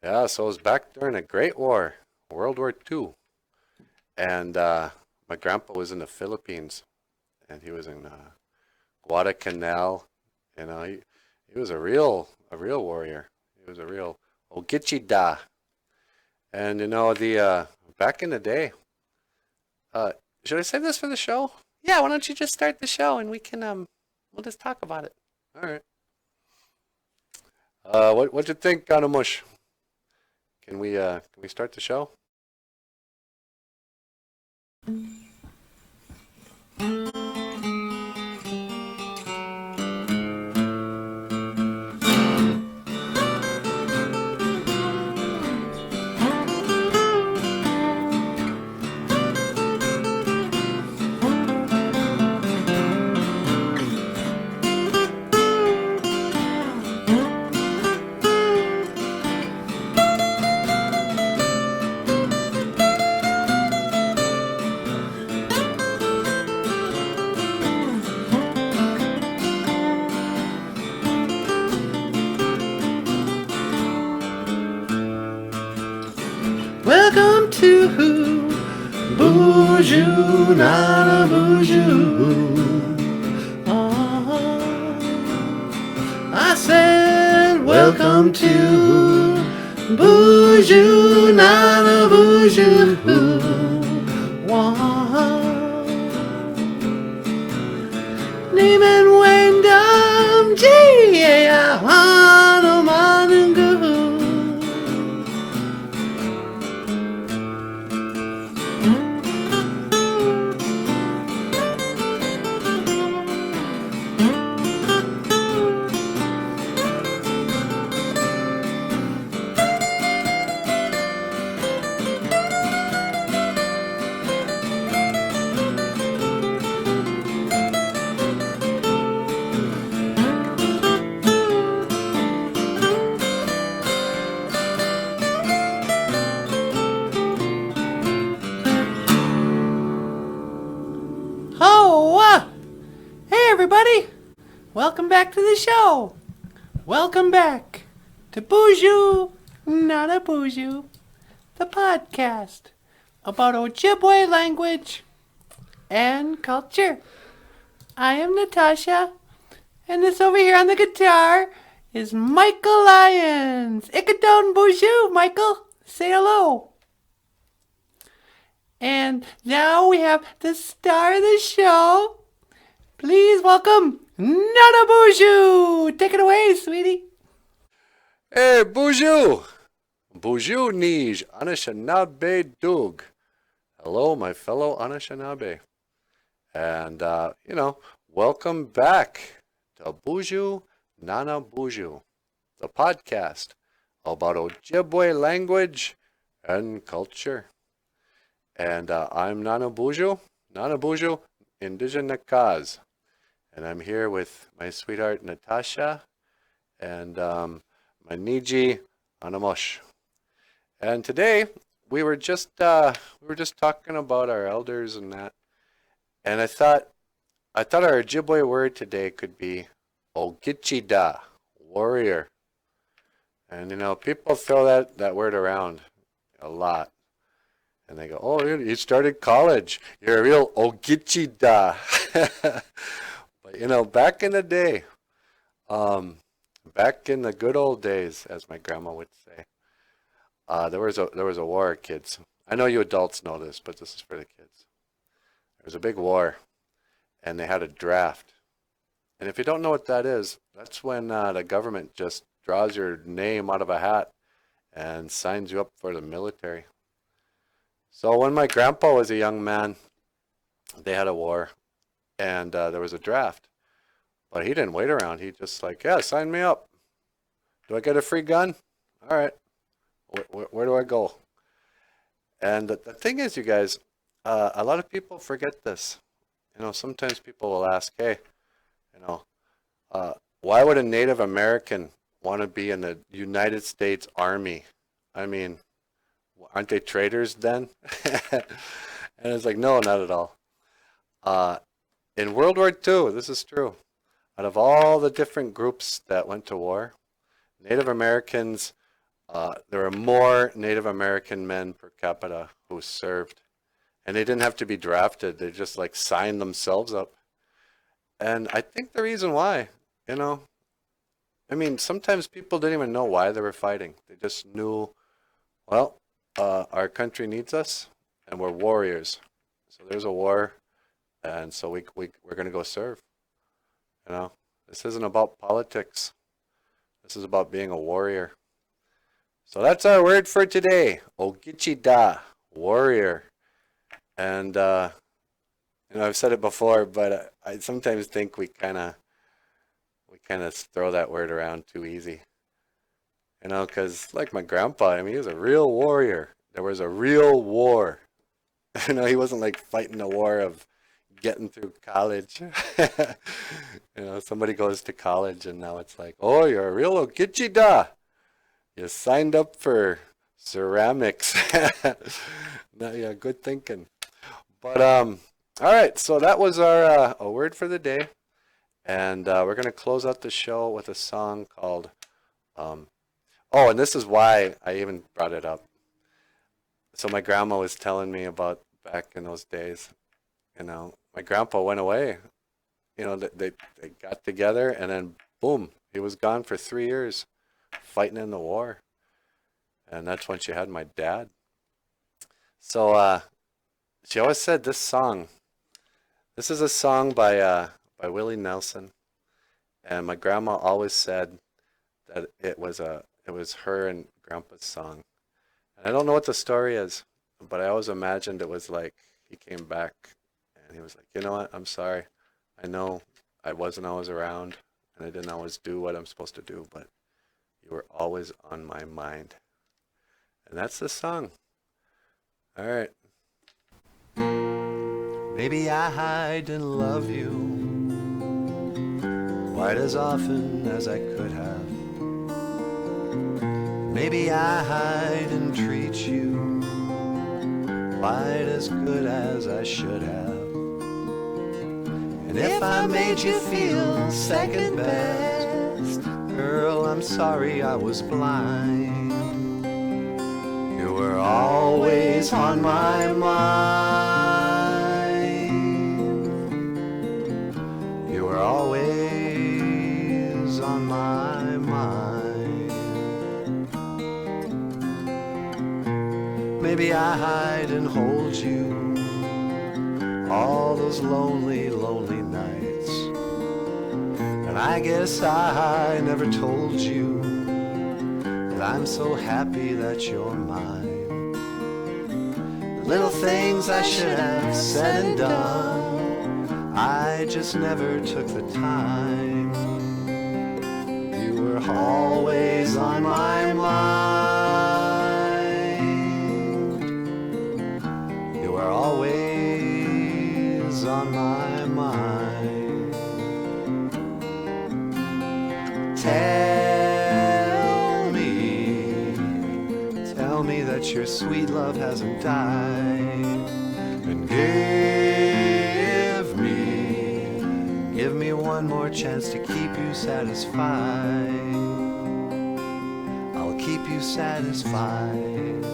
Yeah, so it was back during a Great War, World War II, and my grandpa was in the Philippines, and he was in Guadalcanal. He was a real warrior. He was a real Ogichida. And the back in the day, uh, should I save this for the show? Yeah, why don't you just start the show and we'll just talk about it. All right. What'd you think, Ganamush? Can we start the show? Welcome to BOOZHOO, not a BOOZHOO. I said, welcome to BOOZHOO, not a BOOZHOO. Name and Wyndham, G-A-I-1-O-Man-and-Goo. Hey everybody! Welcome back to the show! Welcome back to BOOZHOO, not a BOOZHOO, the podcast about Ojibwe language and culture. I am Natasha, and this over here on the guitar is Michael Lyons. Ikadon BOOZHOO, Michael! Say hello! And now we have the star of the show. Please welcome Nana BOOZHOO. Take it away, sweetie. Hey, BOOZHOO! BOOZHOO Nij, Anishinaabe Dug. Hello, my fellow Anishinaabe. And, welcome back to BOOZHOO Nana BOOZHOO, the podcast about Ojibwe language and culture. And I'm Nana BOOZHOO, Indigenous Kaz. And I'm here with my sweetheart Natasha and my Niji Anamosh. And today we were just talking about our elders and that. And I thought our Ojibwe word today could be Ogichida, warrior. And people throw that word around a lot. And they go, oh, you started college. You're a real Ogichida. But back in the day, back in the good old days, as my grandma would say, there was a war, kids. I know you adults know this, but this is for the kids. There was a big war, and they had a draft. And if you don't know what that is, that's when the government just draws your name out of a hat and signs you up for the military. So when my grandpa was a young man, they had a war, and there was a draft. But he didn't wait around. He just like, yeah, sign me up. Do I get a free gun? All right. Where do I go? And the thing is, you guys, a lot of people forget this. Sometimes people will ask, hey, why would a Native American want to be in the United States Army? I mean, aren't they traitors then? And it's like, no, not at all. In World War II, this is true. Out of all the different groups that went to war, Native Americans there were more Native American men per capita who served. And they didn't have to be drafted. They just like signed themselves up. And I think the reason why, you know, I mean, sometimes people didn't even know why they were fighting. They just knew, well, our country needs us and we're warriors. So there's a war. And so we're going to go serve. You know, this isn't about politics. This is about being a warrior. So that's our word for today. Ogichida, warrior. And, you know, I've said it before, but I sometimes think we kind of throw that word around too easy. You know, because like my grandpa, I mean, he was a real warrior. There was a real war. You know, he wasn't like fighting a war of getting through college. You know, somebody goes to college and now it's like, oh, you're a real Ogichida. You signed up for ceramics. No, yeah, good thinking. But all right, so that was our a word for the day, and we're gonna close out the show with a song called. Oh, and this is why I even brought it up. So my grandma was telling me about back in those days. You know, my grandpa went away. You know, they got together, and then boom, he was gone for 3 years, fighting in the war, and that's when she had my dad. So she always said this song. This is a song by Willie Nelson, and my grandma always said that it was her and Grandpa's song. And I don't know what the story is, but I always imagined it was like he came back and he was like, you know what? I'm sorry. I know I wasn't always around and I didn't always do what I'm supposed to do, but you were always on my mind. And that's the song. All right. Maybe I hide and love you quite as often as I could have. Maybe I hide and treat you quite as good as I should have. And if I made you feel second best, girl, I'm sorry I was blind. You were always on my mind. You were always on my mind. Maybe I hide and hold you all those lonely, lonely nights. And I guess I never told you that I'm so happy that you're mine. The little things I should have said and done, I just never took the time. You were always on my mind. You were always on my mind. Tell me that your sweet love hasn't died. And give me one more chance to keep you satisfied. I'll keep you satisfied.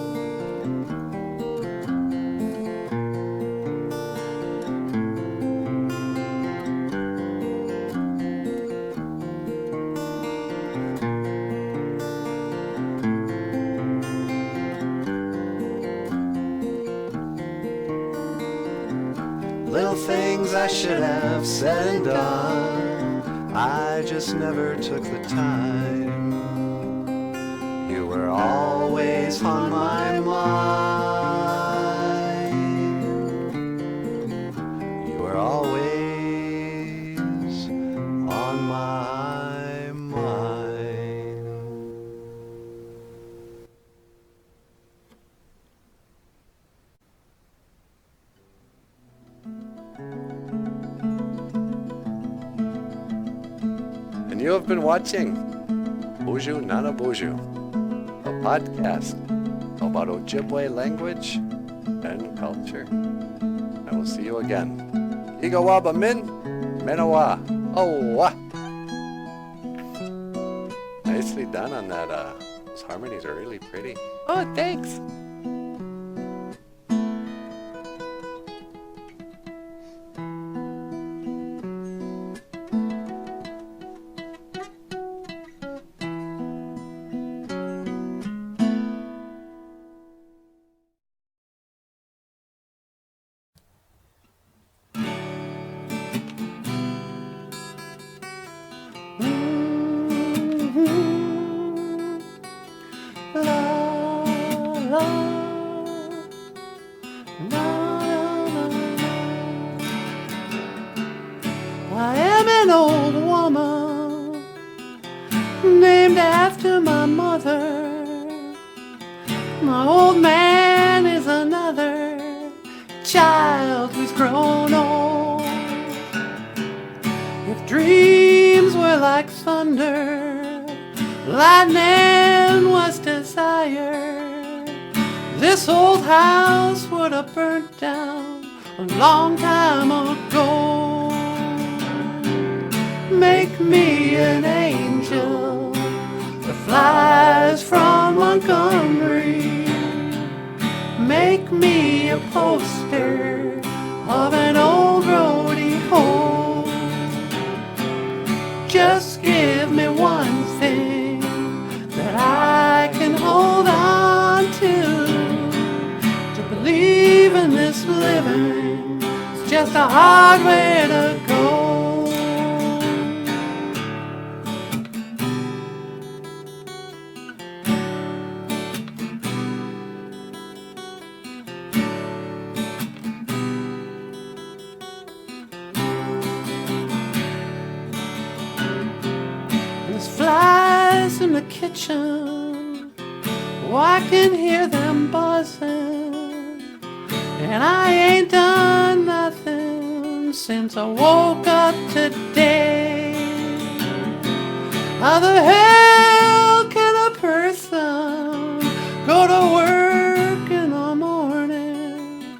Little things I should have said and done, I just never took the time. You were always on my mind. You were always on my mind. And you have been watching BOOZHOO Nana BOOZHOO, a podcast about Ojibwe language and culture. I will see you again. Igawaba min, menawa, owa. Nicely done on that harmonies are really pretty. Oh, thanks. La, la, I am an old woman named after my mother. My old man is another child who's grown old. If dreams were like thunder, lightning was desire, this old house would have burnt down a long time ago. Make me an angel that flies from Montgomery. Make me a poster of an old rodeo. Just give me one thing that I can hold on to believe in this living. It's just a hard way to go. There's flies in the kitchen, oh, I can hear them buzzing, and I ain't done nothing since I woke up today. How the hell can a person go to work in the morning,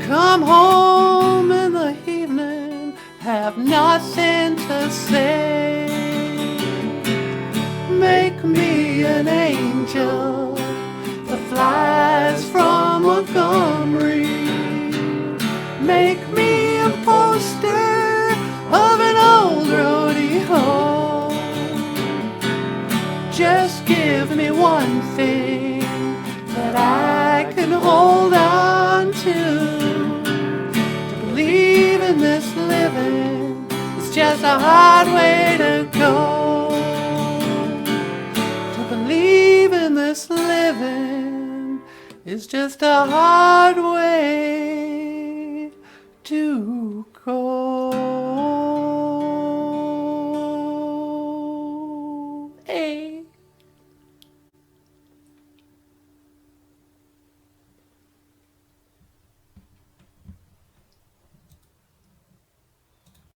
come home in the evening, have nothing to say? Make me an angel that flies from Montgomery. Make me a poster of an old rodeo. Just give me one thing that I can hold on to believe in this living. It's just a hard way to go. Believe in this living is just a hard way to go.